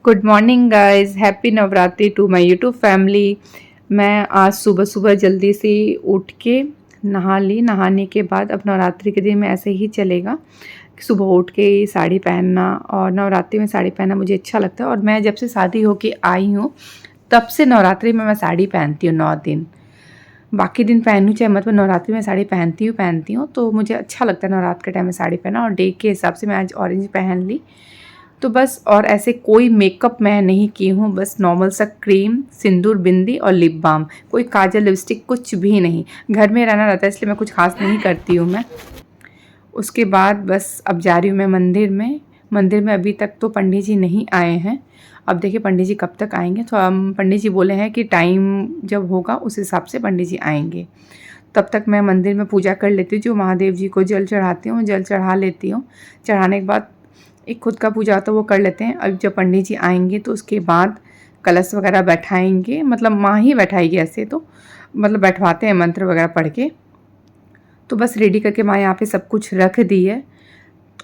Good morning guys, happy Navratri to my YouTube family. मैं आज सुबह सुबह जल्दी से उठ के नहा ली। नहाने के बाद अब नवरात्रि के दिन में ऐसे ही चलेगा। सुबह उठ के साड़ी पहनना और नवरात्रि में साड़ी पहनना मुझे अच्छा लगता है। और मैं जब से शादी होके आई हूँ तब से नवरात्रि में मैं साड़ी पहनती हूँ 9 दिन। बाकी दिन पहनूँ चाहे मतलब नवरात्रि में साड़ी पहनती हूँ तो मुझे अच्छा लगता है नवरात्र के टाइम में साड़ी पहना। और डे के हिसाब से मैं आज ऑरेंज पहन ली तो बस। और ऐसे कोई मेकअप मैं नहीं की हूँ, बस नॉर्मल सा क्रीम, सिंदूर, बिंदी और लिप बाम, कोई काजल, लिपस्टिक कुछ भी नहीं। घर में रहना रहता है इसलिए मैं कुछ खास नहीं करती हूँ मैं। उसके बाद बस अब जा रही हूँ मैं मंदिर में अभी तक तो पंडित जी नहीं आए हैं। अब देखिए पंडित जी कब तक आएंगे। तो हम पंडित जी बोले हैं कि टाइम जब होगा उस हिसाब से पंडित जी आएंगे। तब तक मैं मंदिर में पूजा कर लेती हूँ। जो महादेव जी को जल चढ़ाती हूँ, जल चढ़ा लेती हूँ। चढ़ाने के बाद एक खुद का पूजा होता है वो कर लेते हैं। अब जब पंडित जी आएंगे तो उसके बाद कलश वगैरह बैठाएंगे, मतलब माँ ही बैठाएगी ऐसे तो, मतलब बैठवाते हैं मंत्र वगैरह पढ़ के। तो बस रेडी करके माँ यहाँ पे सब कुछ रख दी है।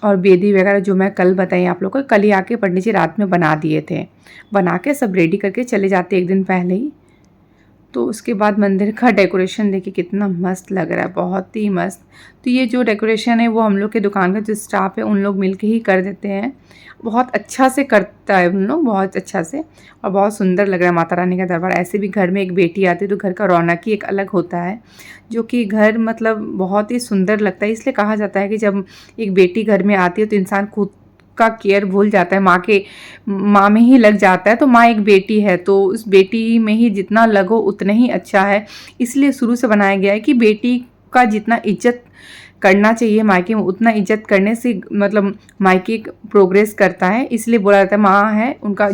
और बेदी वगैरह जो मैं कल बताई आप लोगों को, कल ही आके पंडित जी रात में बना दिए थे। बना के सब रेडी करके चले जाते एक दिन पहले ही। तो उसके बाद मंदिर का डेकोरेशन देखिए कितना मस्त लग रहा है, बहुत ही मस्त। तो ये जो डेकोरेशन है वो हम लोग के दुकान का जो स्टाफ है उन लोग मिलके ही कर देते हैं। बहुत अच्छा से करता है उन लोग, बहुत अच्छा से। और बहुत सुंदर लग रहा है माता रानी का दरबार। ऐसे भी घर में एक बेटी आती है तो घर का रौनक ही एक अलग होता है, जो कि घर मतलब बहुत ही सुंदर लगता है। इसलिए कहा जाता है कि जब एक बेटी घर में आती है तो इंसान खुद का केयर भूल जाता है, माँ में ही लग जाता है। तो माँ एक बेटी है तो उस बेटी में ही जितना लगो उतना ही अच्छा है। इसलिए शुरू से बनाया गया है कि बेटी का जितना इज्जत करना चाहिए मायके में, उतना इज्जत करने से मतलब मायके प्रोग्रेस करता है। इसलिए बोला जाता है माँ है उनका।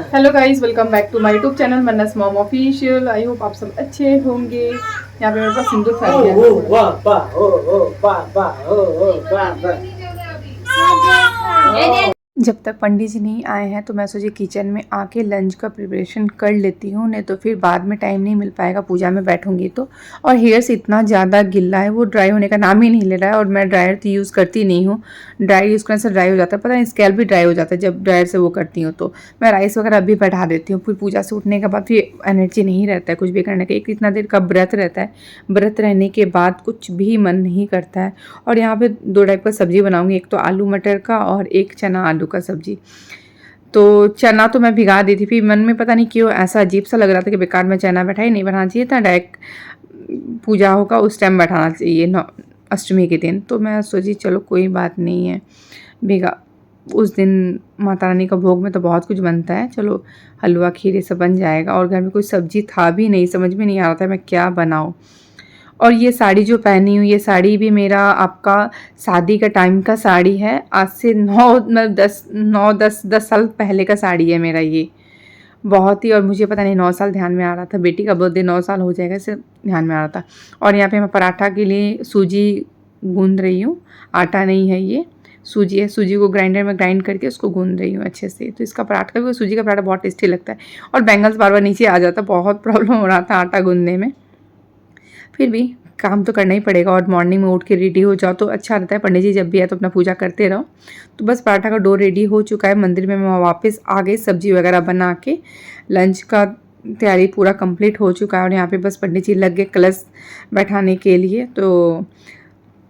Hello guys, welcome back to my YouTube channel Manna's mom official. I hope आप सब अच्छे होंगे। यहाँ पे मेरे पास सिंदूर फैल गया। जब तक पंडित जी नहीं आए हैं तो मैं सोची किचन में आके लंच का प्रिपरेशन कर लेती हूँ, नहीं तो फिर बाद में टाइम नहीं मिल पाएगा पूजा में बैठूंगी तो। और हेयर्स इतना ज़्यादा गिल्ला है, वो ड्राई होने का नाम ही नहीं ले रहा है। और मैं ड्रायर तो यूज़ करती नहीं हूँ, ड्रायर यूज़ करने से ड्राई हो जाता है, पता नहीं स्कैल्प भी ड्राई हो जाता है जब ड्रायर से वो करती हूँ। तो मैं राइस वगैरह अभी बैठा देती हूँ, फिर पूजा से उठने के बाद फिर एनर्जी नहीं रहता है कुछ भी करने का। एक इतना देर का व्रत रहता है, व्रत रहने के बाद कुछ भी मन नहीं करता है। और यहाँ पे 2 टाइप का सब्ज़ी बनाऊँगी, एक तो आलू मटर का और एक चना आलू का सब्जी। तो चना तो मैं भिगा दी थी, फिर मन में पता नहीं क्यों ऐसा अजीब सा लग रहा था कि बेकार में चना बैठाई, नहीं बनाना चाहिए था, डायरेक्ट पूजा होगा उस टाइम बैठाना चाहिए अष्टमी के दिन। तो मैं सोची चलो कोई बात नहीं है, भिगा उस दिन माता रानी का भोग में तो बहुत कुछ बनता है, चलो हलवा खीर ये सब बन जाएगा। और घर में कोई सब्जी था भी नहीं, समझ में नहीं आ रहा था मैं क्या बनाऊँ। और ये साड़ी जो पहनी हूँ, ये साड़ी भी मेरा आपका शादी का टाइम का साड़ी है। आज से 9 10 साल पहले का साड़ी है मेरा ये, बहुत ही। और मुझे पता नहीं 9 साल ध्यान में आ रहा था, बेटी का बर्थडे 9 साल हो जाएगा इसे ध्यान में आ रहा था। और यहाँ पे मैं पराठा के लिए सूजी गूंद रही हूँ, आटा नहीं है ये सूजी है। सूजी को ग्राइंडर में ग्राइंड करके उसको गूंद रही हूँ अच्छे से। तो इसका पराठा भी, सूजी का पराठा बहुत टेस्टी लगता है। और बैंगल्स बार बार नीचे आ जाता, बहुत प्रॉब्लम हो रहा था आटा गूंदने में। फिर भी काम तो करना ही पड़ेगा। और मॉर्निंग में उठ के रेडी हो जाओ तो अच्छा रहता है, पंडित जी जब भी आए तो अपना पूजा करते रहो। तो बस पराठा का डो रेडी हो चुका है। मंदिर में मैं वापस आ गई, सब्जी वगैरह बना के लंच का तैयारी पूरा कंप्लीट हो चुका है। और यहाँ पे बस पंडित जी लग गए कलश बैठाने के लिए। तो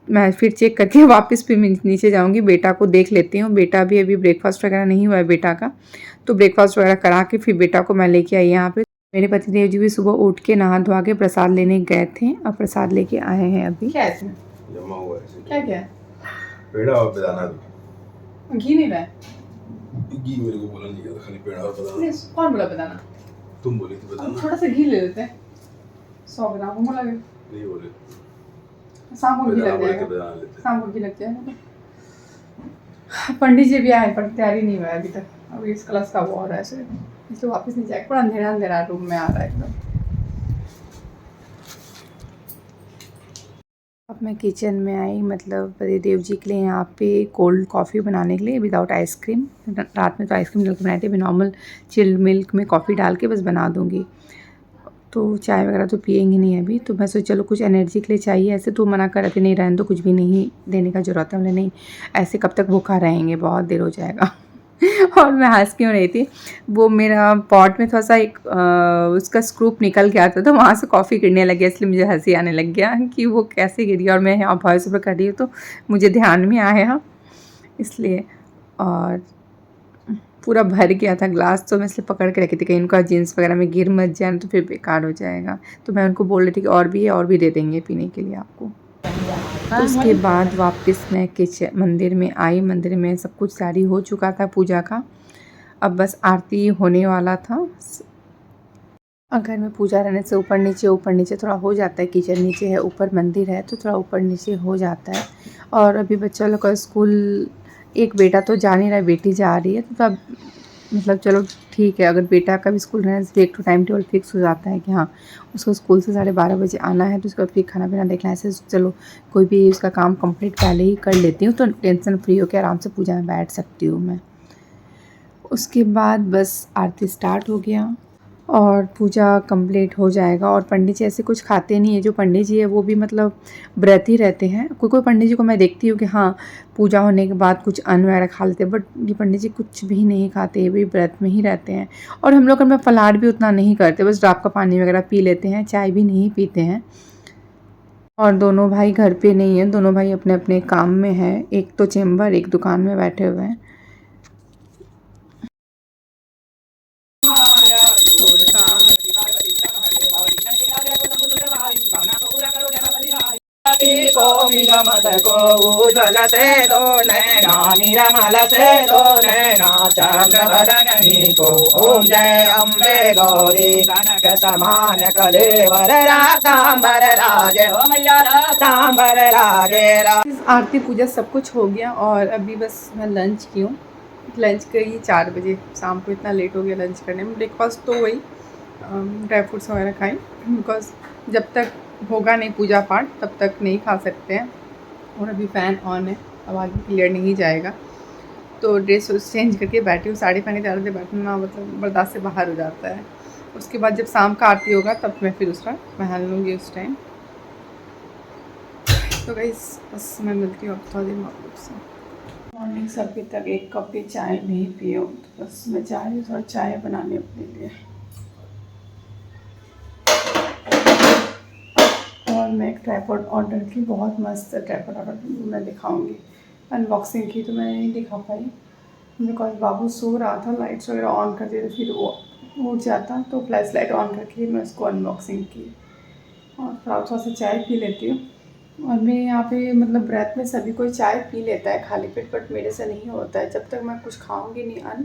मैं फिर चेक करके वापस फिर नीचे जाऊँगी, बेटा को देख लेती हूँ। बेटा भी अभी ब्रेकफास्ट वगैरह नहीं हुआ है बेटा का, तो ब्रेकफास्ट वगैरह करा के फिर बेटा को मैं लेके आई यहाँ पे। मेरे पतिदेव जी भी सुबह उठ के नहा धोवा के प्रसाद लेने गए थे और प्रसाद लेके आए हैं अभी। क्या है इसमें जमा हुआ है? क्या क्या है? पेड़ा और बेदाना। घी नहीं रहा है? घी मेरे को बोला नहीं गया, खाली पेड़ा और बेदाना। कौन बोला बेदाना? तुम बोली थी बेदाना। थोड़ा सा घी ले लेते हैं, 100 ग्राम हो लगे। नहीं बोले, शाम को घी लग जाएगा, शाम को घी लग जाएगा। पंडित जी भी आए पर तैयारी नहीं हुआ अभी तक। अभी इस क्लास का वो हो रहा है इसलिए वापस नहीं जाएगा, पूरा अंधेरा अंधेरा रूम में आ रहा है एकदम। अब मैं किचन में आई, मतलब पतिदेव जी के लिए यहाँ पे कोल्ड कॉफ़ी बनाने के लिए विदाउट आइसक्रीम। रात में तो आइसक्रीम डाल के बनाए थे, अभी नॉर्मल चिल्ड मिल्क में कॉफ़ी डाल के बस बना दूँगी। तो चाय वगैरह तो पिएंगे नहीं अभी। तो मैं सोच चलो कुछ एनर्जी के लिए चाहिए। ऐसे तो मना कर रहे नहीं, रहने तो कुछ भी नहीं देने का ज़रूरत है। हमने नहीं, ऐसे कब तक भूखा रहेंगे, बहुत देर हो जाएगा। और मैं हंस क्यों रही थी, वो मेरा पॉट में थोड़ा सा एक उसका स्क्रूप निकल गया था, तो वहाँ से कॉफ़ी गिरने लग गया, इसलिए मुझे हंसी आने लग गया कि वो कैसे गिरी, और मैं यहाँ वॉइस ओवर कर रही हूँ तो मुझे ध्यान में आया इसलिए। और पूरा भर गया था ग्लास, तो मैं इसलिए पकड़ के रखी थी कहीं उनका जीन्स वगैरह में गिर मत जाए तो फिर बेकार हो जाएगा। तो मैं उनको बोल रही थी कि और भी है, और भी दे देंगे पीने के लिए आपको। तो उसके बाद वापस मैं किचन मंदिर में आई। मंदिर में सब कुछ तैयारी हो चुका था पूजा का, अब बस आरती होने वाला था। घर में पूजा रहने से ऊपर नीचे थोड़ा हो जाता है, किचन नीचे है ऊपर मंदिर है तो थोड़ा ऊपर नीचे हो जाता है। और अभी बच्चा लोग का स्कूल, एक बेटा तो जा नहीं रहा है, बेटी जा रही है, तो अब मतलब चलो ठीक है, अगर बेटा का भी स्कूल रहने से एक तो टाइम टेबल फिक्स हो जाता है कि हाँ उसको स्कूल से 12:30 बजे आना है, तो उसके बाद फिर खाना पीना देखना है, ऐसे चलो कोई भी उसका काम कंप्लीट पहले ही कर लेती हूँ तो टेंशन फ्री होकर आराम से पूजा में बैठ सकती हूँ मैं। उसके बाद बस आरती स्टार्ट हो गया और पूजा कंप्लीट हो जाएगा। और पंडित जी ऐसे कुछ खाते नहीं है, जो पंडित जी है वो भी मतलब व्रत ही रहते हैं। कोई कोई पंडित जी को मैं देखती हूँ कि हाँ पूजा होने के बाद कुछ अन्न वगैरह खा लेते हैं, बट ये पंडित जी कुछ भी नहीं खाते, ये भी व्रत में ही रहते हैं। और हम लोग घर में फलाहार भी उतना नहीं करते, बस ड्राप का पानी वगैरह पी लेते हैं, चाय भी नहीं पीते हैं। और दोनों भाई घर पे नहीं है, दोनों भाई अपने अपने काम में है, एक तो चेम्बर एक दुकान में बैठे हुए हैं। ओम जय अम्बे गौरी कनक समान कलेवर रातांबर राजे ओ मैया रातांबर राजे। आरती पूजा सब कुछ हो गया और अभी बस मैं लंच की हूँ। लंच करी 4 बजे, शाम को इतना लेट हो गया लंच करने में। ब्रेकफास्ट तो वही ड्राई फ्रूट्स वगैरह खाई, बिकॉज जब तक होगा नहीं पूजा पाठ तब तक नहीं खा सकते हैं। और अभी फ़ैन ऑन है, आवाज़ भी क्लियर नहीं जाएगा। तो ड्रेस चेंज करके बैठी हूँ, साड़ी पहने ज़्यादा देर बैठना मतलब बर्दाश्त से बाहर हो जाता है। उसके बाद जब शाम का आरती होगा तब मैं फिर उसका पहन लूँगी उस टाइम। तो गाइस बस मैं मिलती हूँ अब थोड़ी देर में आप लोग से। मॉर्निंग से अभी तक एक कप भी चाय नहीं पी हूँ, तो बस मैं जा रही हूँ थोड़ा चाय बनाने अपने लिए। और मैं एक ट्राइपॉड ऑर्डर की, बहुत मस्त ट्राइपॉड ऑर्डर की, मैं दिखाऊंगी। अनबॉक्सिंग की तो मैं नहीं दिखा पाई बिकॉज बाबू सो रहा था, लाइट्स वगैरह ऑन कर दिए तो फिर वो उठ जाता, तो फ्लैश लाइट ऑन करके मैं उसको अनबॉक्सिंग की। और थोड़ा सा चाय पी लेती हूँ। और मैं यहाँ पे मतलब व्रत में सभी कोई चाय पी लेता है खाली पेट, बट मेरे से नहीं होता है। जब तक मैं कुछ खाऊंगी नहीं अन्न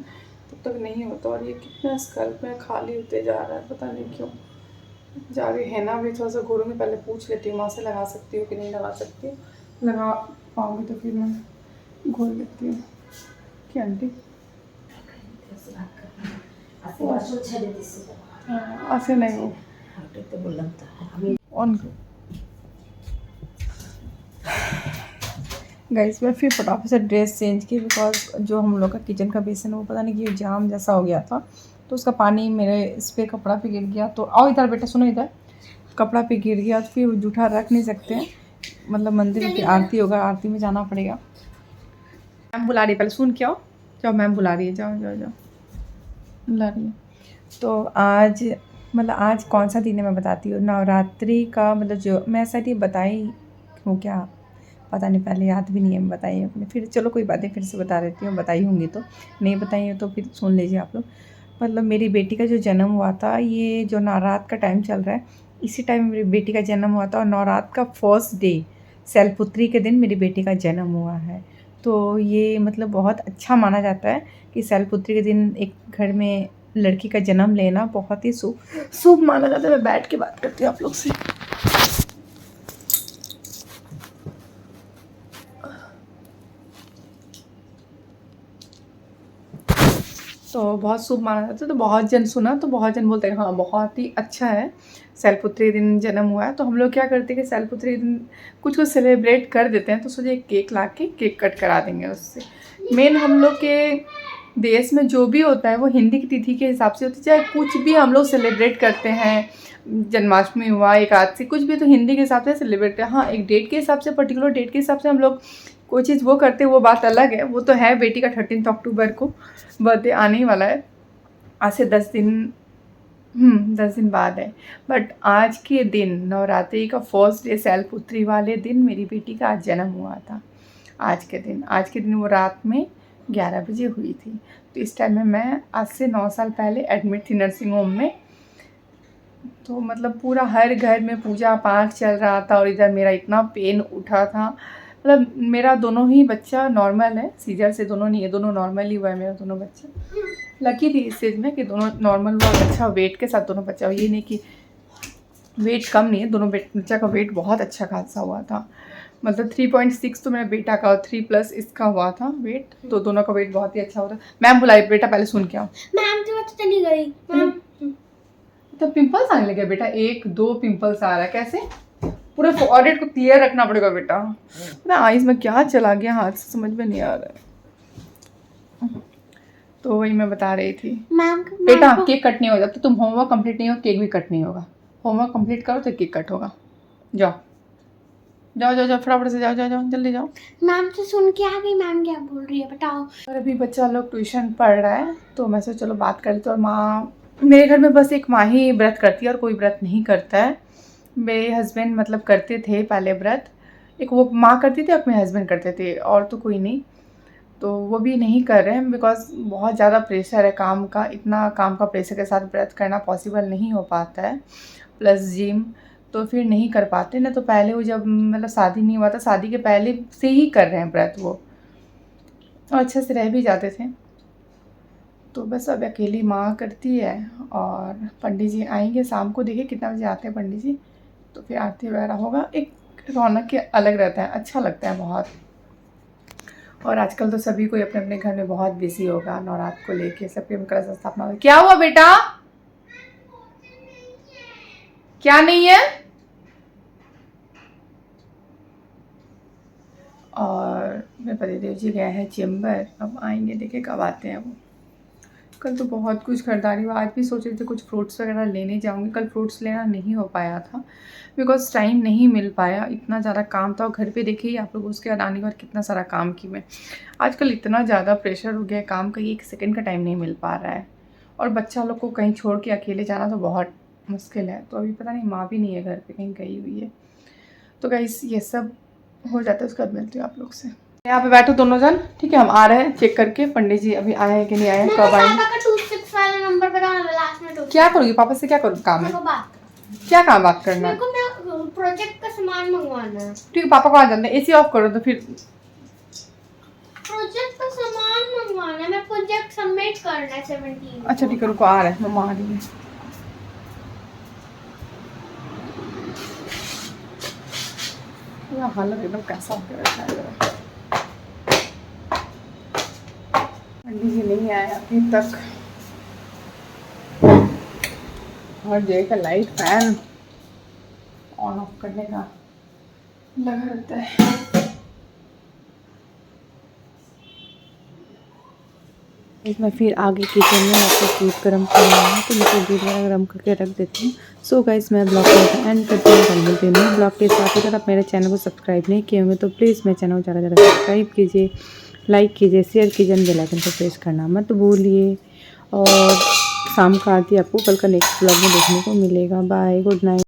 तब तक नहीं होता। और ये कितना स्कल्प में खाली होते जा रहा है, पता नहीं क्यों। जा रही है ना, भी थोड़ा सा घूरूंगी, पहले पूछ लेती हूँ माँ से लगा सकती हूँ कि नहीं लगा सकती हूँ। लगा पाऊँगी तो फिर मैं घोल लेती हूँ। क्या आंटी ऐसे नहीं हो ऑन। गाइस मैं फिर फटाफट से ड्रेस चेंज की, बिकॉज जो हम लोग का किचन का बेसन है वो पता नहीं कि जाम जैसा हो गया था, तो उसका पानी मेरे इस पर कपड़ा पे गिर गया। तो आओ इधर बेटा, सुनो इधर, कपड़ा पे गिर गया तो फिर जूठा रख नहीं सकते हैं, मतलब मंदिर की आरती होगा, आरती में जाना पड़ेगा। मैम बुला रही है, पहले सुन के आओ। जाओ मैम बुला रही है, जाओ जाओ जाओ, बुला रही है। तो आज मतलब आज कौन सा दिन है मैं बताती हूँ। नवरात्रि का मतलब जो मैं शायद ये बताई हूँ क्या पता नहीं, पहले याद भी नहीं है, मैं बताई हूँ फिर, चलो कोई बात नहीं फिर से बता देती हूँ। बताई होंगी तो, नहीं बताई हो तो फिर सुन लीजिए आप लोग। मतलब मेरी बेटी का जो जन्म हुआ था, ये जो नवरात्र का टाइम चल रहा है इसी टाइम मेरी बेटी का जन्म हुआ था। और नवरात्र का फर्स्ट डे शैलपुत्री के दिन मेरी बेटी का जन्म हुआ है। तो ये मतलब बहुत अच्छा माना जाता है कि शैलपुत्री के दिन एक घर में लड़की का जन्म लेना बहुत ही शुभ माना जाता है। मैं बैठ के बात करती हूँ आप लोग से। तो बहुत शुभ माना जाता है, तो बहुत जन सुना तो बहुत जन बोलते हैं हाँ बहुत ही अच्छा है, शैलपुत्री दिन जन्म हुआ है। तो हम लोग क्या करते हैं कि शैलपुत्री दिन कुछ कुछ सेलिब्रेट कर देते हैं, तो सोचिए केक ला के केक कट करा देंगे उससे। मेन हम लोग के देश में जो भी होता है वो हिंदी की तिथि के हिसाब से होती है, चाहे कुछ भी हम लोग सेलिब्रेट करते हैं, जन्माष्टमी हुआ, एकादशी, कुछ भी तो हिंदी के हिसाब से सेलिब्रेट है। हाँ एक डेट के हिसाब से, पर्टिकुलर डेट के हिसाब से हम लोग कोई चीज़ वो करते वो बात अलग है। वो तो है, बेटी का 13 अक्टूबर को बर्थडे आने ही वाला है, आज से 10 दिन बाद है। बट आज के दिन नवरात्रि का फर्स्ट डे शैलपुत्री वाले दिन मेरी बेटी का आज जन्म हुआ था। आज के दिन वो रात में 11 बजे हुई थी। तो इस टाइम में मैं आज से 9 साल पहले एडमिट थी नर्सिंग होम में। तो मतलब पूरा हर घर में पूजा पाठ चल रहा था और इधर मेरा इतना पेन उठा था। मतलब मेरा दोनों ही बच्चा नॉर्मल है, सीजर से दोनों नहीं है, दोनों नॉर्मल ही हुआ है मेरा दोनों बच्चा। लकी थी इस चीज़ में कि दोनों नॉर्मल हुआ, अच्छा वेट के साथ दोनों बच्चा। ये नहीं कि वेट कम नहीं है, दोनों बच्चा का वेट बहुत अच्छा खासा हुआ था। मतलब 3.6 तो मेरा बेटा का और 3+ इसका हुआ था वेट। तो दोनों का वेट बहुत ही अच्छा हुआ था। मैम बुलाई, बेटा पहले सुन के आओ। मैम की बात चली गई। तो पिंपल्स आने लगे बेटा, 1-2 पिंपल्स आ रहा है। कैसे? पूरे फॉरहेड को क्लियर रखना पड़ेगा बेटा। ना आईज में क्या चला गया हाथ से समझ में नहीं आ रहा है। तो वही मैं बता रही थी। मैम बेटा केक कट नहीं हो, जब तक तुम होमवर्क कंप्लीट नहीं हो केक भी कट नहीं होगा। होमवर्क कंप्लीट करो तो केक कट होगा। जाओ जाओ जाओ जाओ, फटाफट से जाओ जाओ जाओ, जल्दी जाओ। मैम से सुन के आ गई, मैम क्या बोल रही है बताओ। और अभी बच्चा लोग ट्यूशन पढ़ रहा है तो मैं सोचा चलो बात कर लेते। और माँ, मेरे घर में बस एक माँ ही व्रत करती है और कोई व्रत नहीं करता है। मेरे हस्बैंड मतलब करते थे पहले व्रत, एक वो माँ करती थी और मेरे हस्बैंड करते थे, और तो कोई नहीं। तो वो भी नहीं कर रहे हैं बिकॉज बहुत ज़्यादा प्रेशर है काम का। इतना काम का प्रेशर के साथ व्रत करना पॉसिबल नहीं हो पाता है, प्लस जिम, तो फिर नहीं कर पाते ना। तो पहले वो जब मतलब शादी नहीं हुआ था, शादी के पहले से ही कर रहे हैं व्रत वो, और अच्छे से रह भी जाते थे। तो बस अब अकेली माँ करती है और पंडित जी आएंगे शाम को, देखिए कितना बजे आते हैं पंडित जी। तो फिर आरती वगैरह होगा। एक रौनक के अलग रहता है, अच्छा लगता है बहुत। और आजकल तो सभी कोई अपने अपने घर में बहुत बिजी होगा नवरात्र को लेके, सबके में कलश स्थापना होगी। क्या हुआ बेटा? क्या नहीं है? और मेरे पतिदेव जी गए हैं चेम्बर, अब आएंगे, देखे कब आते हैं वो। कल तो बहुत कुछ खरीदारी हुआ। आज भी सोच रहे थे कुछ फ्रूट्स वगैरह लेने जाऊंगी, कल फ्रूट्स लेना नहीं हो पाया था बिकॉज टाइम नहीं मिल पाया, इतना ज़्यादा काम था। और घर पे देखिए आप लोग, उसके बाद आने के बाद कितना सारा काम की मैं। आजकल इतना ज़्यादा प्रेशर हो गया है काम का, 1 सेकंड का टाइम नहीं मिल पा रहा है। और बच्चा लोग को कहीं छोड़ के अकेले जाना तो बहुत मुश्किल है। तो अभी पता नहीं, माँ भी नहीं है घर पर, कहीं गई हुई है। तो गाइस ये सब हो जाता है, उसके बाद मिलती हूँ आप लोग से। यहाँ पे बैठो दोनों जन, ठीक है? हम आ रहे हैं चेक करके पंडित जी अभी आए हैं कि नहीं आए हैं, कब आएंगे। क्या करूँगी? पापा से क्या करूँ? काम है, क्या काम बात करना है? प्रोजेक्ट का सामान मंगवाना है। ठीक है, पापा को आ जाते हैं। एसी ऑफ करो तो फिर। प्रोजेक्ट का सामान मंगवाना है, मैं प्रोजेक्ट सबमिट करना है 17। अच्छा ठीक है, रुको आ रहे हैं, मम्मा आ रही है। हालत एकदम कैसा हो गया। पंडित जी नहीं आए अभी तक। और जय का लाइट फैन ऑन ऑफ करने का लगा रहता है। इसमें फिर आगे किचन में आपको दूध गर्म करना है, तो मैं दूध वगैरह गर्म करके रख देती हूँ। सो गाइस मैं ब्लॉग को एंड करती हूँ। कल मिलती हूँ ब्लॉग के साथ। अगर आप मेरे चैनल को सब्सक्राइब नहीं किए होंगे तो प्लीज़ मेरे चैनल को ज़्यादा से ज़्यादा सब्सक्राइब कीजिए, लाइक कीजिए, शेयर कीजिए, बेल आइकन को प्रेस करना मत भूलिए। और शाम का आरती आपको कल का नेक्स्ट ब्लॉग में देखने को मिलेगा। Bye, good night.